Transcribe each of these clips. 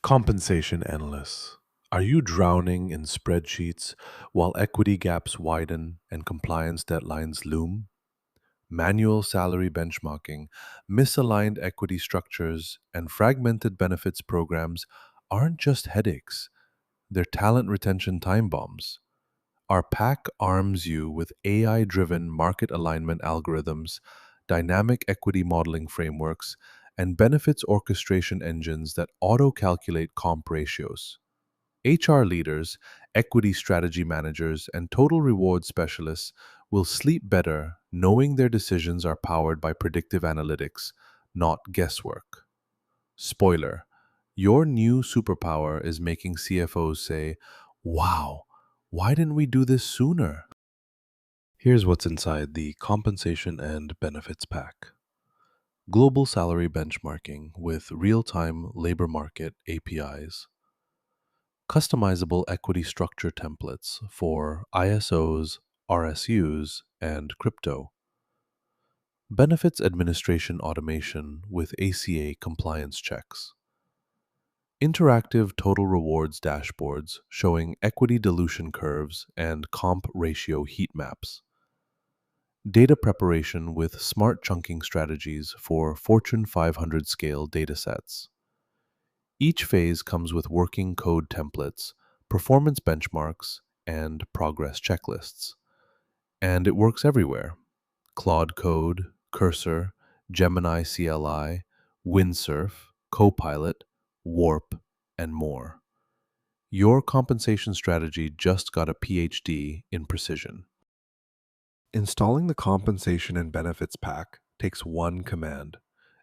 Compensation analysts. Are you drowning in spreadsheets while equity gaps widen and compliance deadlines loom? Manual salary benchmarking, misaligned equity structures, and fragmented benefits programs aren't just headaches, they're talent retention time bombs. Our pack arms you with AI driven market alignment algorithms, dynamic equity modeling frameworks, and benefits orchestration engines that auto calculate comp ratios. HR leaders, equity strategy managers, and total reward specialists will sleep better knowing their decisions are powered by predictive analytics, not guesswork. Spoiler: your new superpower is making CFOs say, "Wow, why didn't we do this sooner?" Here's what's inside the Compensation and Benefits Pack: global salary benchmarking with real time labor market APIs, customizable equity structure templates for ISOs, RSUs, and crypto, benefits administration automation with ACA compliance checks, interactive total rewards dashboards showing equity dilution curves and comp ratio heat maps, data preparation with smart chunking strategies for Fortune 500 scale datasets. Each phase comes with working code templates, performance benchmarks, and progress checklists. And it works everywhere: Claude Code, Cursor, Gemini CLI, Windsurf, Copilot, Warp, and more. Your compensation strategy just got a PhD in precision. Installing the Compensation and Benefits Pack takes one command: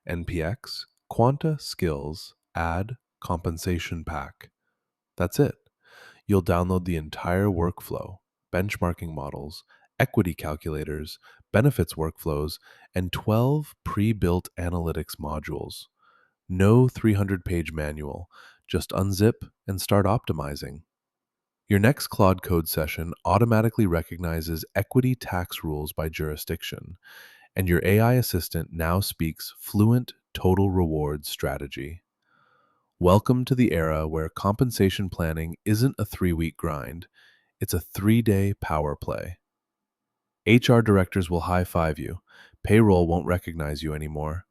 npx quanta-skills add compensation pack. That's it. You'll download the entire workflow, benchmarking models, equity calculators, benefits workflows, and 12 pre built analytics modules. No 300-page manual, just unzip and start optimizing. Your next Claude Code session automatically recognizes equity tax rules by jurisdiction, and your AI assistant now speaks fluent total rewards strategy. Welcome to the era where compensation planning isn't a 3-week grind, it's a 3-day power play. HR directors will high five you, payroll won't recognize you anymore,